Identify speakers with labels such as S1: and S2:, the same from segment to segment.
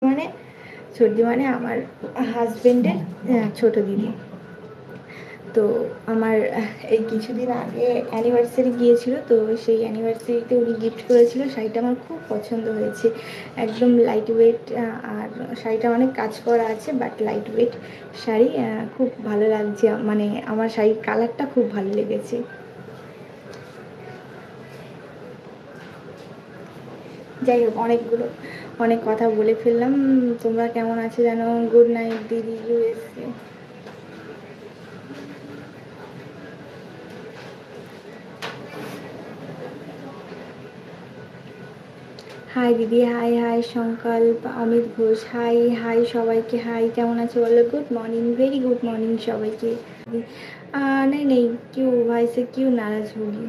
S1: মানে সর্দি মানে আমার হাজবেন্ডের ছোট দিদি। তো আমার এই কিছুদিন আগে অ্যানিভার্সারি গিয়েছিল, তো সেই অ্যানিভার্সারিতে উনি গিফট করেছিল। শাড়িটা আমার খুব পছন্দ হয়েছে, একদম লাইট ওয়েট। আর শাড়িটা অনেক কাজ করা আছে, বাট লাইট ওয়েট শাড়ি, খুব ভালো লাগছে। মানে আমার শাড়ির কালারটা খুব ভালো লেগেছে। যাই হোক, অনেক কথা বলে ফেললাম। তোমরা কেমন আছো জানো? গুড নাইট দিদি ইউএসএ। হাই দিদি, হাই হাই সংকল্প, অমিত ঘোষ, হাই হাই সবাইকে, হাই কেমন আছো বলো? Good morning, very good morning সবাইকে। नहीं नहीं, क्यों भाई से क्यों नाराज होगी?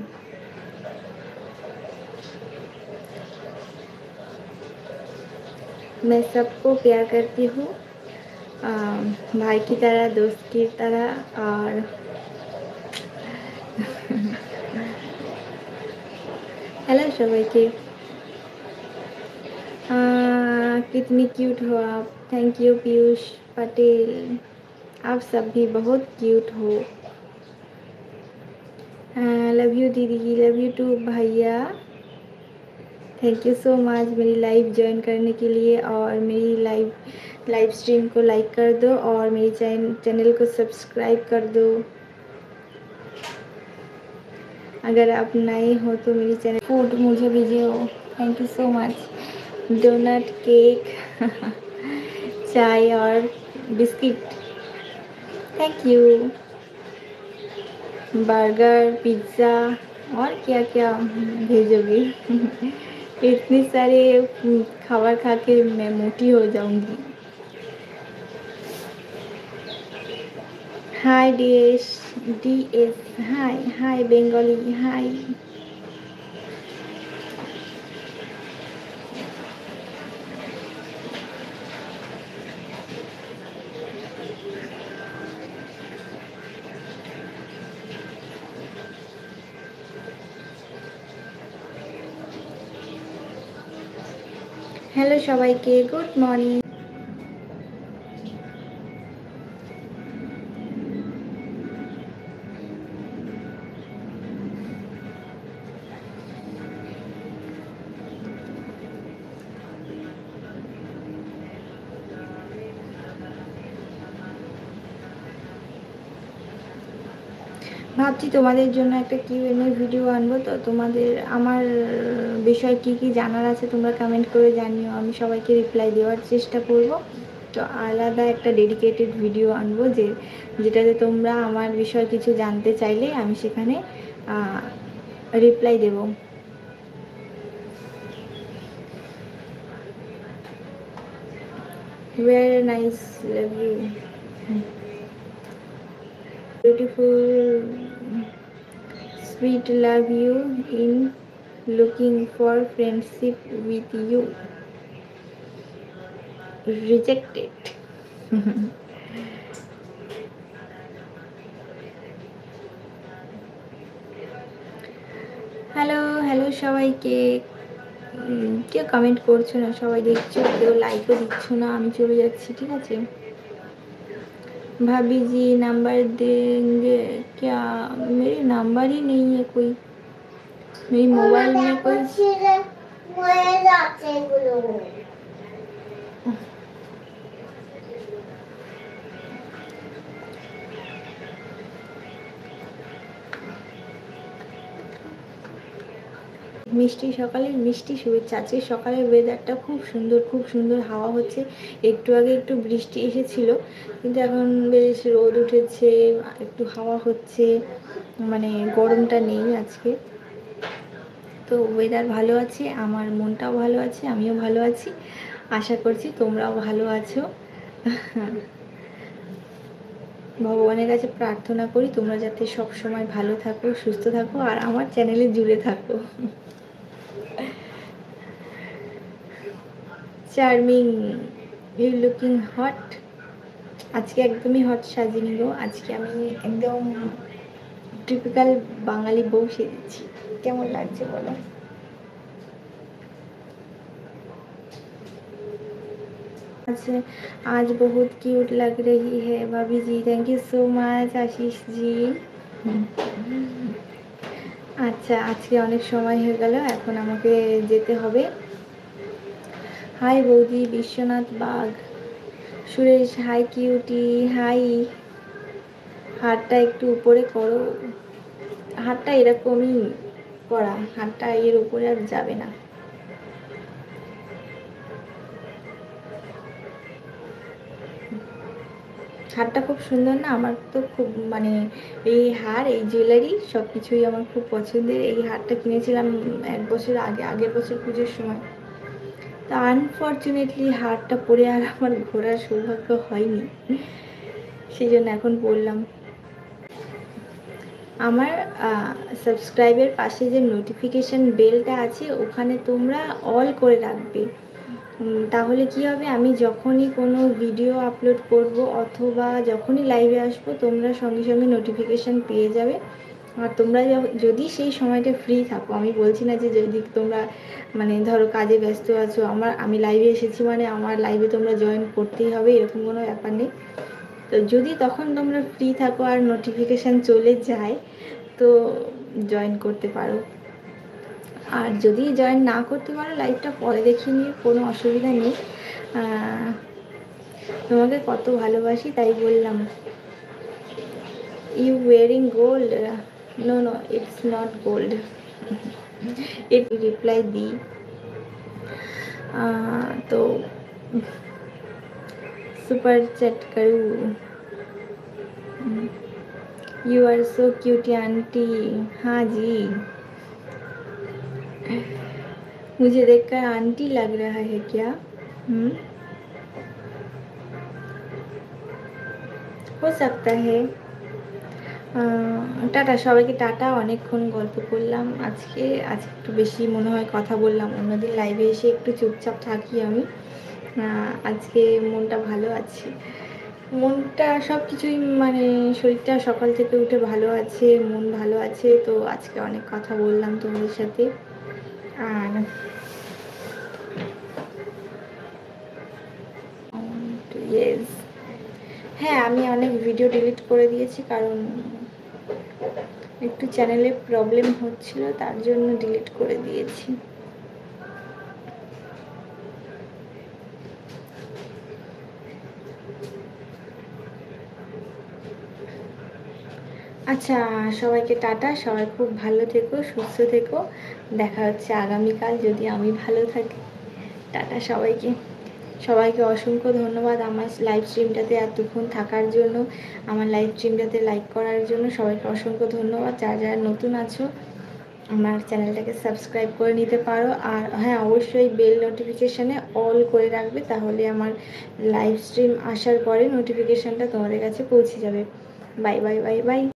S1: मैं सबको प्यार करती हूँ, भाई की तरह, दोस्त की तरह। और हेलो सबाइके। कितनी क्यूट हो आप। थैंक यू पीयूष पटेल, आप सब भी बहुत क्यूट हो। लव यू दीदी, लव यू टू भैया। थैंक यू सो मच मेरी लाइव ज्वाइन करने के लिए, और मेरी लाइव स्ट्रीम को लाइक कर दो, और मेरी चैनल को सब्सक्राइब कर दो। अगर आप नए हो तो मेरी चैनल फूड मुझे भेजिए। Thank you so much. Donut, cake, चाय और biscuit, thank you. Burger, pizza, और क्या क्या भेजोगे? इतने सारे खाবার खा के मैं मोटी हो जाऊंगी। हाय डीएस, हाय हाय बेंगली, हाय। হ্যালো সবাইকে, গুড মর্নিং। ভাবছি তোমাদের জন্য একটা কিউএনএ ভিডিও আনবো। তো তোমাদের আমার বিষয় কি কি জানার আছে তোমরা কমেন্ট করে জানিও, আমি সবাইকে রিপ্লাই দেওয়ার চেষ্টা করব। তো আলাদা একটা ডেডিকেটেড ভিডিও আনবো, যেটাতে তোমরা আমার বিষয় কিছু জানতে চাইলে আমি সেখানে রিপ্লাই দেব। Very nice, love you, beautiful, sweet, love you, in looking for friendship with you, rejected. Hello hello সবাইকে। কেউ কমেন্ট করছো না, সবাই দেখছো, কেউ লাইকও দিচ্ছ না, আমি চলে যাচ্ছি, ঠিক আছে? भाभी जी नंबर देंगे क्या? मेरे नंबर ही नहीं है कोई, मेरी मोबाइल में कोई। মিষ্টি সকালের মিষ্টি শুভেচ্ছা। আজকে সকালের ওয়েদারটা খুব সুন্দর হাওয়া হচ্ছে। একটু আগে একটু বৃষ্টি এসেছিল, কিন্তু এখন বেশ রোদ উঠেছে, একটু হাওয়া হচ্ছে, মানে গরমটা নেই আজকে। তো ওয়েদার ভালো আছে, আমার মনটাও ভালো আছে, আমিও ভালো আছি। আশা করছি তোমরাও ভালো আছো। ভগবানের কাছে প্রার্থনা করি তোমরা যাতে সব সময় ভালো থাকো, সুস্থ থাকো, আর আমার চ্যানেলে জুড়ে থাকো। Charming, you looking hot. আজকে একদমই হট সাজিনি গো, আজকে আমি একদম টিপিক্যাল বাঙালি বউ সেজেছি। কেমন লাগছে বলো? आज बहुत क्यूट लग रही है भाभी जी। Thank you so much Ashish ji. আচ্ছা, আজকে অনেক সময় হয়ে গেল, এখন আমাকে যেতে হবে। হাই বৌদি Biswanath Bag, Suresh hi cutie hi. হাতটা একটু উপরে করো, হাতটা এরকমই করা, হাতটা এর উপরে আর যাবে না। হারটা খুব সুন্দর না? আমার তো খুব মানে এই হার, এই জুয়েলারি সব কিছুই আমার খুব পছন্দের। এই হারটা কিনেছিলাম 1 বছর আগে, আগের বছর পুজোর সময়। তো আনফর্চুনেটলি হারটা পরে আর আমার ঘোরার সৌভাগ্য হয়নি, সেই জন্য এখন পরলাম। আমার সাবস্ক্রাইবের পাশে যে নোটিফিকেশান বেলটা আছে ওখানে তোমরা অল করে রাখবে। তাহলে কি হবে, আমি যখনই কোনো ভিডিও আপলোড করব অথবা যখনই লাইভে আসবো তোমরা সঙ্গে সঙ্গে নোটিফিকেশান পেয়ে যাবে। আর তোমরা যদি সেই সময়টা ফ্রি থাকো, আমি বলছি না যে যদি তোমরা মানে ধরো কাজে ব্যস্ত আছো, আমি লাইভে এসেছি মানে আমার লাইভে তোমরা জয়েন করতেই হবে, এরকম কোনো ব্যাপার নেই। তো যদি তখন তোমরা ফ্রি থাকো আর নোটিফিকেশান চলে যায় তো জয়েন করতে পারো। আর যদি জয়েন না করতে পারো লাইভটা পরে দেখিয়ে নিয়ে কোনো অসুবিধা নেই। তোমাকে কত ভালোবাসি তাই বললাম। You wearing gold? No no, it's not gold. এর রিপ্লাই দিই। তো सुपर चैट करूँ। You are so cutie aunty. हाँ जी, मुझे देखकर आंटी लग रहा है क्या? हो सकता है। টাটা সবাইকে, টাটা। অনেকক্ষণ গল্প করলাম আজকে একটু বেশি মনে হয় কথা বললাম। অন্যদিন লাইভে এসে একটু চুপচাপ থাকি আমি, আজকে মনটা ভালো আছে, মনটা সব কিছুই মানে শরীরটা সকাল থেকে উঠে ভালো আছে, মন ভালো আছে। তো আজকে অনেক কথা বললাম তোমাদের সাথে। আর ইয়েস, হ্যাঁ আমি অনেক ভিডিও ডিলিট করে দিয়েছি, কারণ একটু চ্যানেলে প্রবলেম হচ্ছিল, তার জন্য ডিলিট করে দিয়েছি। আচ্ছা, সবাইকে টাটা। সবাই খুব ভালো থেকো, সুস্থ থেকো। দেখা হচ্ছে আগামীকাল যদি আমি ভালো থাকি। টাটা সবাইকে। সবাইকে অসংখ্য ধন্যবাদ আমার লাইভ স্ট্রিমটাতে এতক্ষণ থাকার জন্য, আমার লাইভ স্ট্রিমটাতে লাইক করার জন্য সবাইকে অসংখ্য ধন্যবাদ। যারা যারা নতুন আছো আমার চ্যানেলটাকে সাবস্ক্রাইব করে নিতে পারো। আর হ্যাঁ, অবশ্যই বেল নোটিফিকেশানে অল করে রাখবে, তাহলে আমার লাইভ স্ট্রিম আসার পরে নোটিফিকেশানটা তোমাদের কাছে পৌঁছে যাবে। Bye bye bye bye.